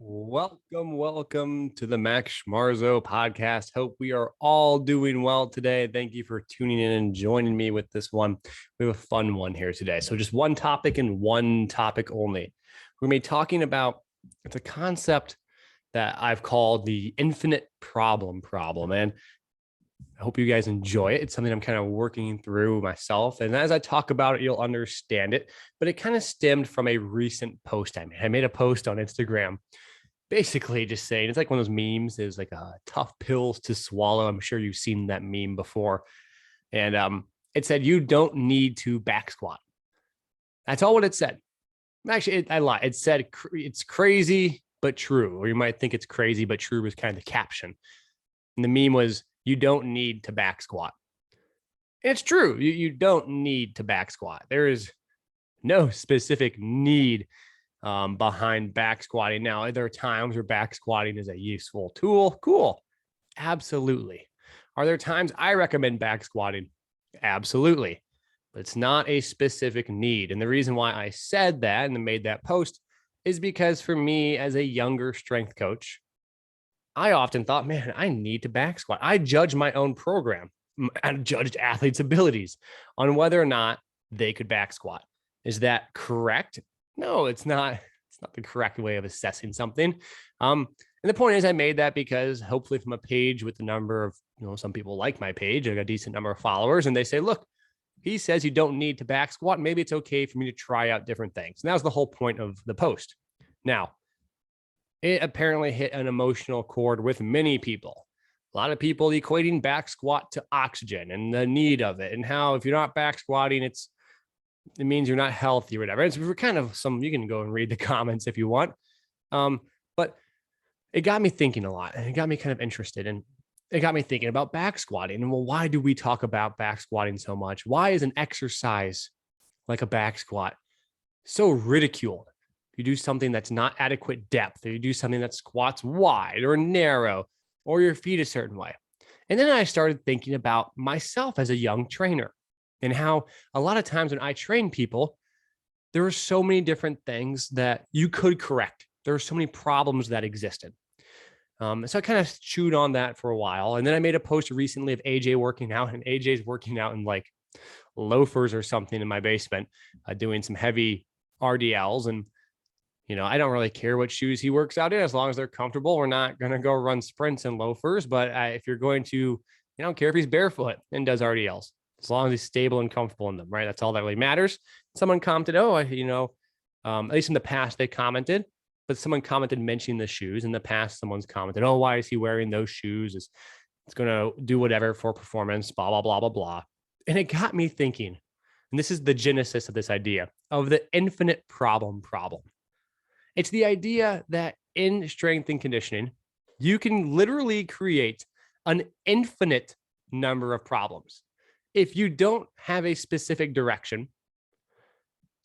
Welcome to the Max Schmarzo podcast. Hope we are all doing well today. Thank you for tuning in and joining me with this one. We have a fun one here today. So just one topic and one topic only. We're going to be talking about it's a concept that I've called the infinite problem. And I hope you guys enjoy it. It's something I'm kind of working through myself. And as I talk about it, you'll understand it. But it kind of stemmed from a recent post I made. I made a post on Instagram basically just saying it's like one of those memes is like tough pills to swallow. I'm sure you've seen that meme before. And it said, you don't need to back squat. That's all what it said. Actually, I lied. It said it's crazy, but true. Or you might think it's crazy, but true was kind of the caption. And the meme was, you don't need to back squat. And it's true. You don't need to back squat. There is no specific need behind back squatting. Now, there are times where back squatting is a useful tool. Cool. Absolutely. Are there times I recommend back squatting? Absolutely. But it's not a specific need. And the reason why I said that and made that post is because for me as a younger strength coach, I often thought, man, I need to back squat. I judge my own program. I judged athletes' abilities on whether or not they could back squat. Is that correct? No, it's not. It's not the correct way of assessing something. And the point is, I made that because hopefully from a page with the number of, some people like my page, I got a decent number of followers, and they say, look, he says you don't need to back squat. Maybe it's okay for me to try out different things. And that was the whole point of the post. Now, it apparently hit an emotional chord with many people. A lot of people equating back squat to oxygen and the need of it, and how if you're not back squatting, it means you're not healthy or whatever. It's kind of you can go and read the comments if you want. But it got me thinking a lot, and it got me kind of interested, and it got me thinking about back squatting. And well, why do we talk about back squatting so much? Why is an exercise like a back squat so ridiculed? If you do something that's not adequate depth, or you do something that squats wide or narrow, or your feet a certain way. And then I started thinking about myself as a young trainer and how a lot of times when I train people, there are so many different things that you could correct. There are so many problems that existed. So I kind of chewed on that for a while. And then I made a post recently of AJ working out, and AJ's working out in like loafers or something in my basement, doing some heavy RDLs. And I don't really care what shoes he works out in as long as they're comfortable. We're not going to go run sprints in loafers, but if you're going to, I don't care if he's barefoot and does RDLs, as long as he's stable and comfortable in them, right? That's all that really matters. Someone commented, at least in the past they commented, but someone commented mentioning the shoes. In the past, someone's commented, oh, why is he wearing those shoes? It's going to do whatever for performance, blah, blah, blah, blah, blah. And it got me thinking, and this is the genesis of this idea of the infinite problem. It's the idea that in strength and conditioning, you can literally create an infinite number of problems. If you don't have a specific direction,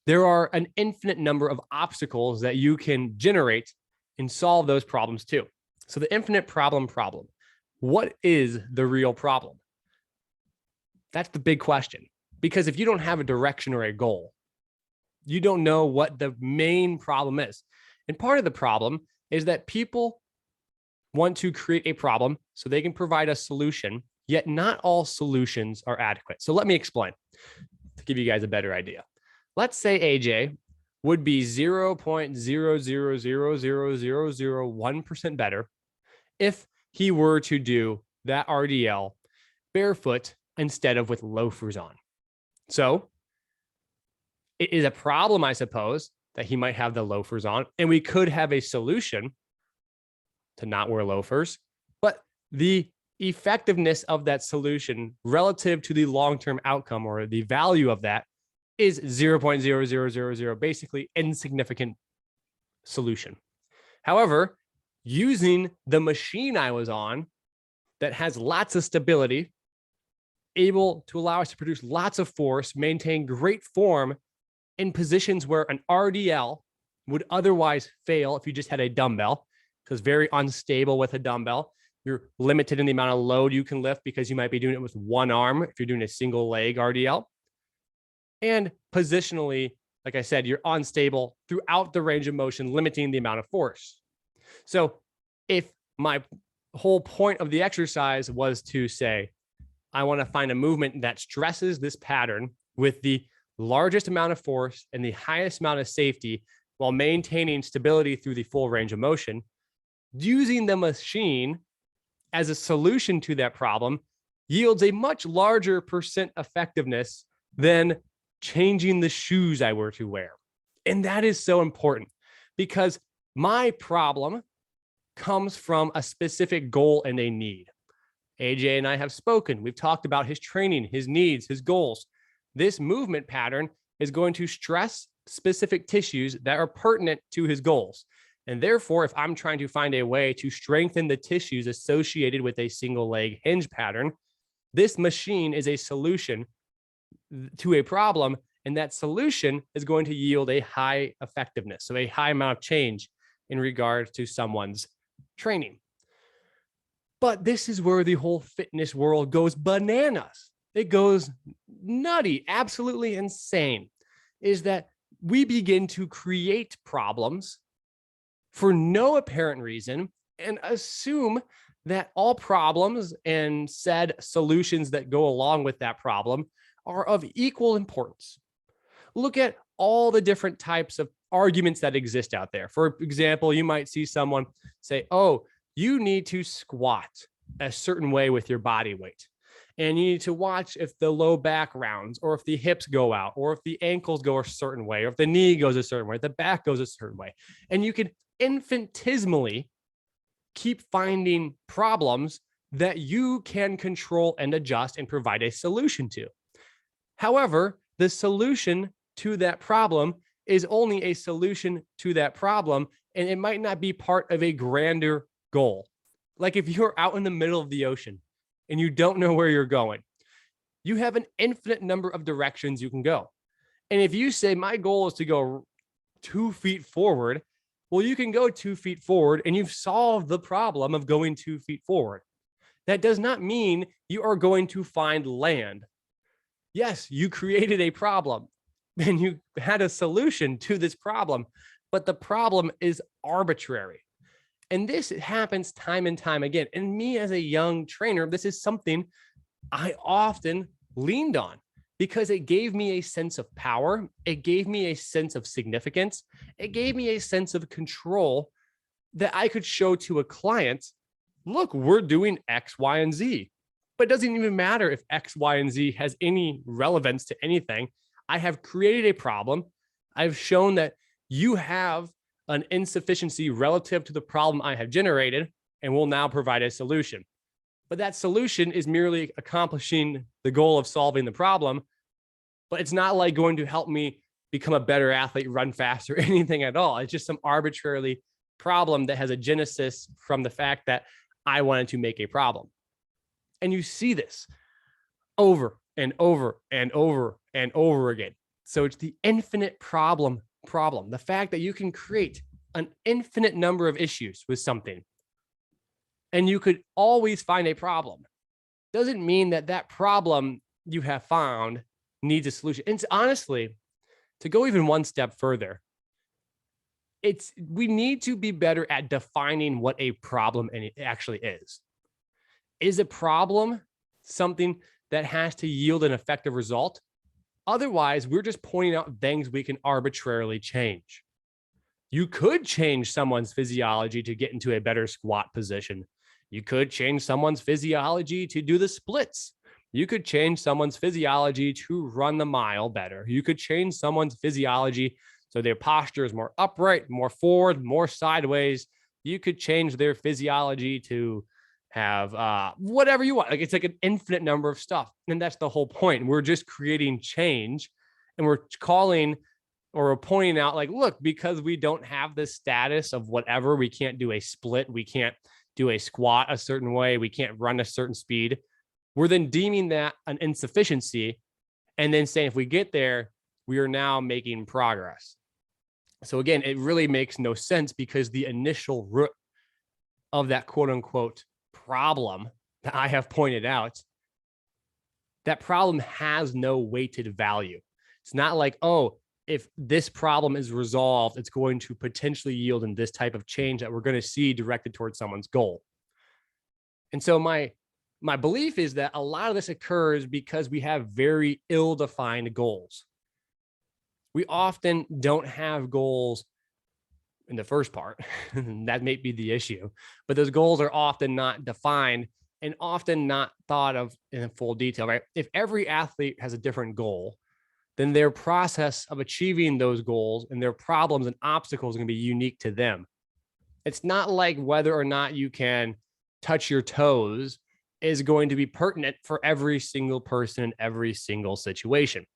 there are an infinite number of obstacles that you can generate and solve those problems too. So the infinite problem. What is the real problem? That's the big question. Because if you don't have a direction or a goal, you don't know what the main problem is. And part of the problem is that people want to create a problem so they can provide a solution, yet not all solutions are adequate. So let me explain to give you guys a better idea. Let's say AJ would be 0.0000001% better if he were to do that RDL barefoot instead of with loafers on. So it is a problem, I suppose, that he might have the loafers on, and we could have a solution to not wear loafers, but the effectiveness of that solution relative to the long-term outcome or the value of that is 0.0000, basically insignificant solution. However, using the machine I was on that has lots of stability, able to allow us to produce lots of force, maintain great form in positions where an RDL would otherwise fail if you just had a dumbbell, because very unstable with a dumbbell. You're limited in the amount of load you can lift because you might be doing it with one arm if you're doing a single leg RDL. And positionally, like I said, you're unstable throughout the range of motion, limiting the amount of force. So if my whole point of the exercise was to say, I want to find a movement that stresses this pattern with the largest amount of force and the highest amount of safety while maintaining stability through the full range of motion, using the machine as a solution to that problem yields a much larger percent effectiveness than changing the shoes I were to wear. And that is so important because my problem comes from a specific goal and a need. AJ and I have spoken. We've talked about his training, his needs, his goals. This movement pattern is going to stress specific tissues that are pertinent to his goals. And therefore, if I'm trying to find a way to strengthen the tissues associated with a single leg hinge pattern, this machine is a solution to a problem. And that solution is going to yield a high effectiveness, so a high amount of change in regards to someone's training. But this is where the whole fitness world goes bananas. It goes nutty, absolutely insane, is that we begin to create problems for no apparent reason and assume that all problems and said solutions that go along with that problem are of equal importance. Look at all the different types of arguments that exist out there. For example, you might see someone say, oh, you need to squat a certain way with your body weight. And you need to watch if the low back rounds, or if the hips go out, or if the ankles go a certain way, or if the knee goes a certain way, the back goes a certain way. And you can infinitesimally keep finding problems that you can control and adjust and provide a solution to. However, the solution to that problem is only a solution to that problem, and it might not be part of a grander goal. Like if you're out in the middle of the ocean and you don't know where you're going, you have an infinite number of directions you can go. And if you say, my goal is to go 2 feet forward, well, you can go 2 feet forward and you've solved the problem of going 2 feet forward. That does not mean you are going to find land. Yes, you created a problem and you had a solution to this problem, but the problem is arbitrary. And this happens time and time again. And me as a young trainer, this is something I often leaned on because it gave me a sense of power. It gave me a sense of significance. It gave me a sense of control that I could show to a client, look, we're doing X, Y, and Z. But it doesn't even matter if X, Y, and Z has any relevance to anything. I have created a problem. I've shown that you have an insufficiency relative to the problem I have generated, and will now provide a solution. But that solution is merely accomplishing the goal of solving the problem, but it's not like going to help me become a better athlete, run faster, anything at all. It's just some arbitrary problem that has a genesis from the fact that I wanted to make a problem. And you see this over and over and over and over again. So it's the infinite problem. The fact that you can create an infinite number of issues with something and you could always find a problem doesn't mean that that problem you have found needs a solution. And honestly, to go even one step further, we need to be better at defining what a problem actually is. Is a problem something that has to yield an effective result? Otherwise, we're just pointing out things we can arbitrarily change. You could change someone's physiology to get into a better squat position. You could change someone's physiology to do the splits. You could change someone's physiology to run the mile better. You could change someone's physiology so their posture is more upright, more forward, more sideways. You could change their physiology to have whatever you want. Like it's like an infinite number of stuff. And that's the whole point. We're just creating change and we're calling or we're pointing out like, look, because we don't have the status of whatever, we can't do a split. We can't do a squat a certain way. We can't run a certain speed. We're then deeming that an insufficiency and then saying, if we get there, we are now making progress. So again, it really makes no sense because the initial root of that quote unquote problem that I have pointed out, that problem has no weighted value. It's not like, oh, if this problem is resolved, it's going to potentially yield in this type of change that we're going to see directed towards someone's goal. And so my belief is that a lot of this occurs because we have very ill-defined goals. We often don't have goals in the first part. That may be the issue, but those goals are often not defined and often not thought of in full detail, right? If every athlete has a different goal, then their process of achieving those goals and their problems and obstacles are going to be unique to them. It's not like whether or not you can touch your toes is going to be pertinent for every single person in every single situation.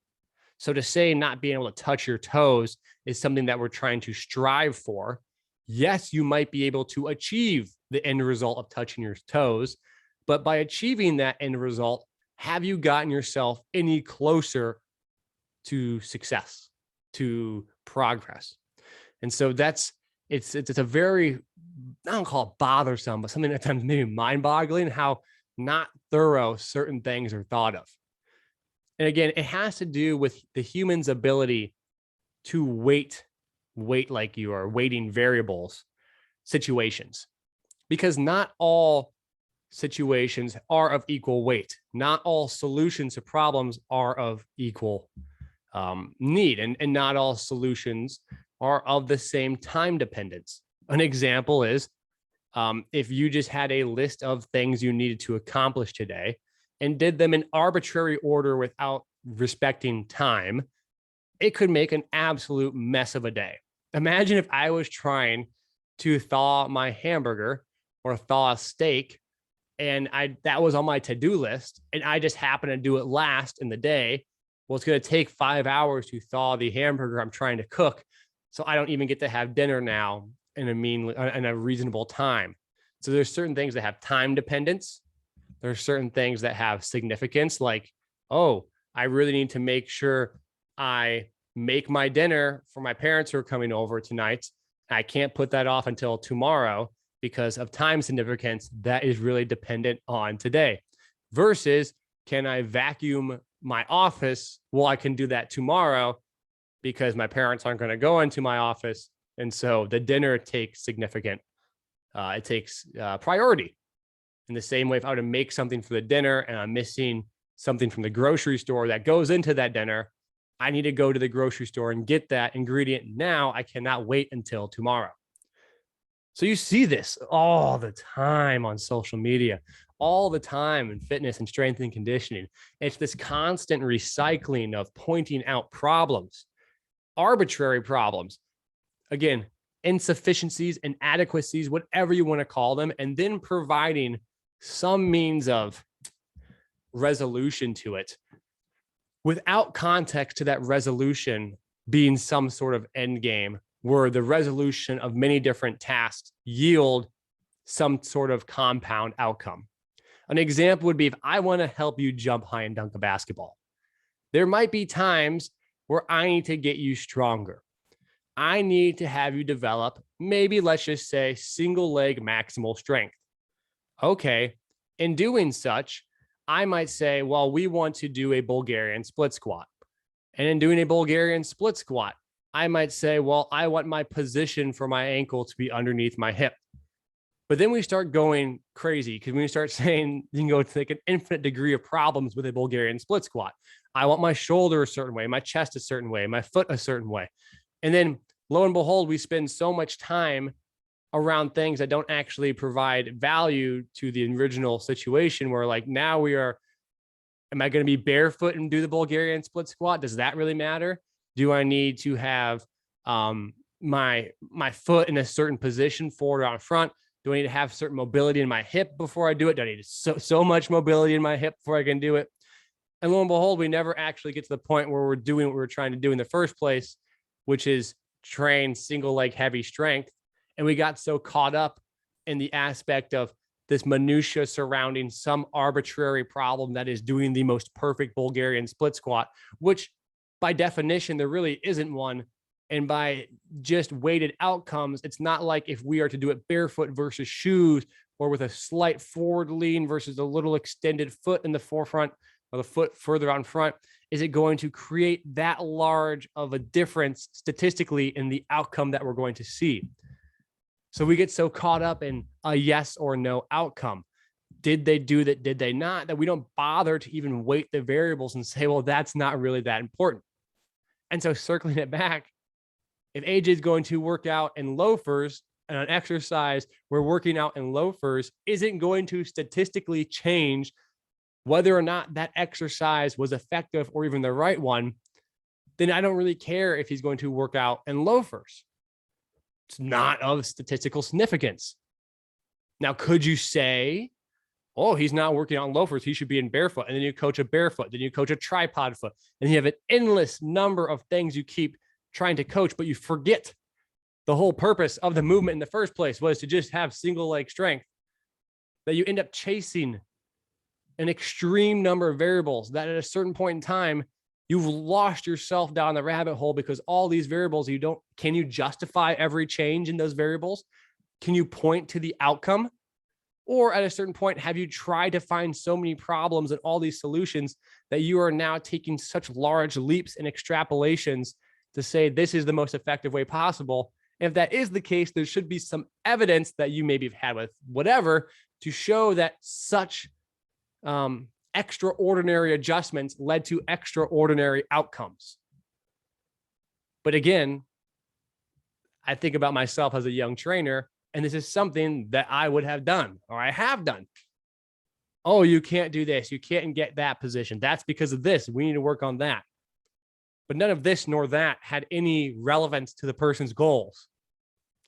So to say not being able to touch your toes is something that we're trying to strive for. Yes, you might be able to achieve the end result of touching your toes, but by achieving that end result, have you gotten yourself any closer to success, to progress? And so it's a very, I don't call it bothersome, but something at times maybe mind-boggling how not thorough certain things are thought of. And again, it has to do with the human's ability to weight like you are weighting variables, situations, because not all situations are of equal weight. Not all solutions to problems are of equal need, and not all solutions are of the same time dependence. An example is if you just had a list of things you needed to accomplish today and did them in arbitrary order without respecting time, it could make an absolute mess of a day. Imagine if I was trying to thaw my hamburger or thaw a steak, and that was on my to-do list, and I just happened to do it last in the day. Well, it's going to take 5 hours to thaw the hamburger I'm trying to cook, so I don't even get to have dinner now in a reasonable time. So there's certain things that have time dependence. There's certain things that have significance, like, oh, I really need to make sure I make my dinner for my parents who are coming over tonight. I can't put that off until tomorrow because of time significance that is really dependent on today. Versus, can I vacuum my office? Well, I can do that tomorrow because my parents aren't going to go into my office. And so the dinner takes priority. In the same way, if I were to make something for the dinner and I'm missing something from the grocery store that goes into that dinner, I need to go to the grocery store and get that ingredient now. I cannot wait until tomorrow. So you see this all the time on social media, all the time in fitness and strength and conditioning. It's this constant recycling of pointing out problems, arbitrary problems, again, insufficiencies, inadequacies, whatever you want to call them, and then providing some means of resolution to it without context to that resolution being some sort of end game where the resolution of many different tasks yield some sort of compound outcome. An example would be if I want to help you jump high and dunk a basketball. There might be times where I need to get you stronger. I need to have you develop, maybe let's just say, single leg maximal strength. Okay, in doing such, I might say, well, we want to do a Bulgarian split squat. And in doing a Bulgarian split squat, I might say, well, I want my position for my ankle to be underneath my hip. But then we start going crazy because when we start saying you can go to like an infinite degree of problems with a Bulgarian split squat. I want my shoulder a certain way, my chest a certain way, my foot a certain way. And then lo and behold, we spend so much time around things that don't actually provide value to the original situation where like now am I going to be barefoot and do the Bulgarian split squat? Does that really matter? Do I need to have my foot in a certain position forward or out front? Do I need to have certain mobility in my hip before I do it? Do I need so much mobility in my hip before I can do it? And lo and behold, we never actually get to the point where we're doing what we're trying to do in the first place, which is train single leg heavy strength. And we got so caught up in the aspect of this minutia surrounding some arbitrary problem that is doing the most perfect Bulgarian split squat, which by definition, there really isn't one. And by just weighted outcomes, it's not like if we are to do it barefoot versus shoes or with a slight forward lean versus a little extended foot in the forefront or the foot further out in front. is it going to create that large of a difference statistically in the outcome that we're going to see? So we get so caught up in a yes or no outcome. Did they do that? Did they not? That we don't bother to even weight the variables and say, well, that's not really that important. And so circling it back, if AJ is going to work out in loafers and an exercise where working out in loafers isn't going to statistically change whether or not that exercise was effective or even the right one, then I don't really care if he's going to work out in loafers. It's not of statistical significance. Now, could you say, oh, he's not working out in loafers, he should be in barefoot, and then you coach a barefoot, then you coach a tripod foot, and you have an endless number of things you keep trying to coach, but you forget the whole purpose of the movement in the first place was to just have single leg strength, that you end up chasing an extreme number of variables that at a certain point in time, you've lost yourself down the rabbit hole because all these variables, can you justify every change in those variables? Can you point to the outcome? Or at a certain point, have you tried to find so many problems and all these solutions that you are now taking such large leaps and extrapolations to say this is the most effective way possible? And if that is the case, there should be some evidence that you maybe have had with whatever to show that such extraordinary adjustments led to extraordinary outcomes. But again, I think about myself as a young trainer, and this is something that I would have done, or I have done. Oh, you can't do this. You can't get that position. That's because of this. We need to work on that. But none of this nor that had any relevance to the person's goals.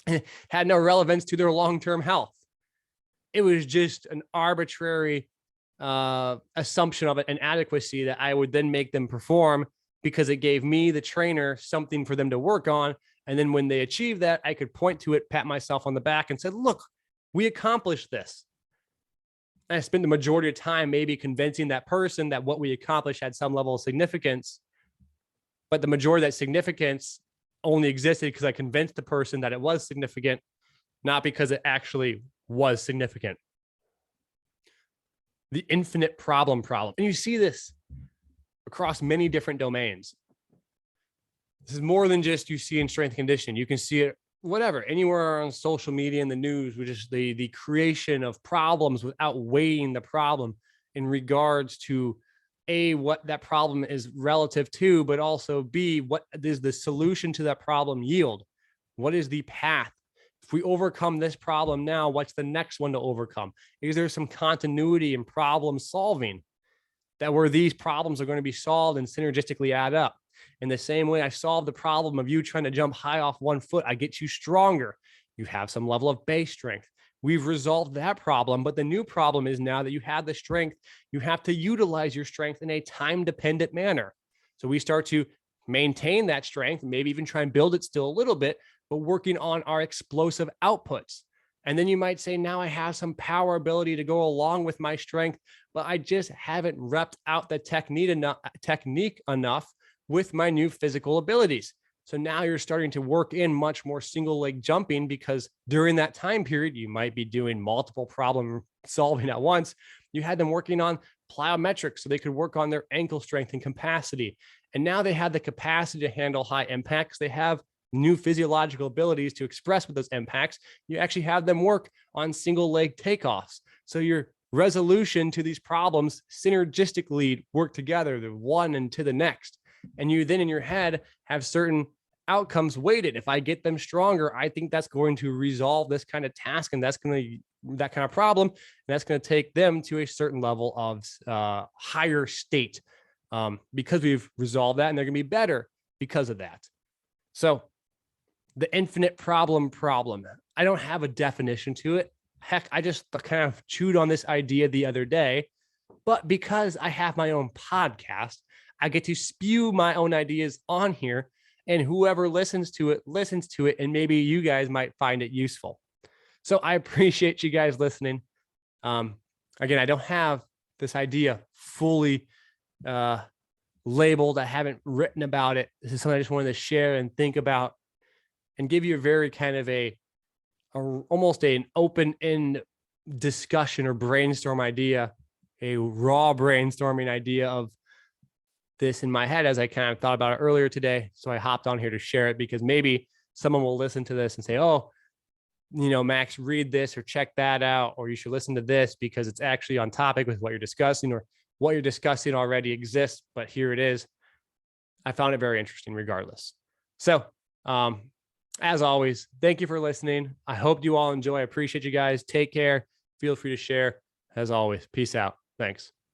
It had no relevance to their long-term health. It was just an arbitrary assumption of an adequacy that I would then make them perform because it gave me, the trainer, something for them to work on. And then when they achieve that, I could point to it, pat myself on the back and said, look, we accomplished this. And I spent the majority of time maybe convincing that person that what we accomplished had some level of significance. But the majority of that significance only existed because I convinced the person that it was significant, not because it actually was significant. The infinite problem. And you see this across many different domains. This is more than just you see in strength and conditioning. You can see it anywhere on social media and the news, which is the creation of problems without weighing the problem in regards to A, what that problem is relative to, but also B, what does the solution to that problem yield? What is the path? If we overcome this problem now, what's the next one to overcome? Is there some continuity in problem solving that where these problems are going to be solved and synergistically add up? In the same way I solved the problem of you trying to jump high off one foot, I get you stronger. You have some level of base strength. We've resolved that problem, but the new problem is now that you have the strength, you have to utilize your strength in a time-dependent manner. So we start to maintain that strength, maybe even try and build it still a little bit, but working on our explosive outputs. And then you might say, now I have some power ability to go along with my strength, but I just haven't repped out the technique enough with my new physical abilities. So now you're starting to work in much more single leg jumping because during that time period, you might be doing multiple problem solving at once. You had them working on plyometrics so they could work on their ankle strength and capacity. And now they have the capacity to handle high impacts. They have new physiological abilities to express with those impacts. You actually have them work on single leg takeoffs. So your resolution to these problems synergistically work together, the one and to the next. And you then in your head have certain outcomes weighted. If I get them stronger, I think that's going to resolve this kind of task, and that's going to that kind of problem, and that's going to take them to a certain level of higher state because we've resolved that, and they're going to be better because of that. So the infinite problem. I don't have a definition to it. Heck, I just kind of chewed on this idea the other day, but because I have my own podcast, I get to spew my own ideas on here, and whoever listens to it, and maybe you guys might find it useful. So I appreciate you guys listening. Again, I don't have this idea fully labeled. I haven't written about it. This is something I just wanted to share and think about and give you a very kind of almost an open-end discussion or brainstorm idea, a raw brainstorming idea of this in my head as I kind of thought about it earlier today. So I hopped on here to share it because maybe someone will listen to this and say, oh, Max, read this or check that out, or you should listen to this because it's actually on topic with what you're discussing, or what you're discussing already exists, but here it is. I found it very interesting regardless. So, as always, thank you for listening. I hope you all enjoy. I appreciate you guys. Take care. Feel free to share. As always, peace out. Thanks.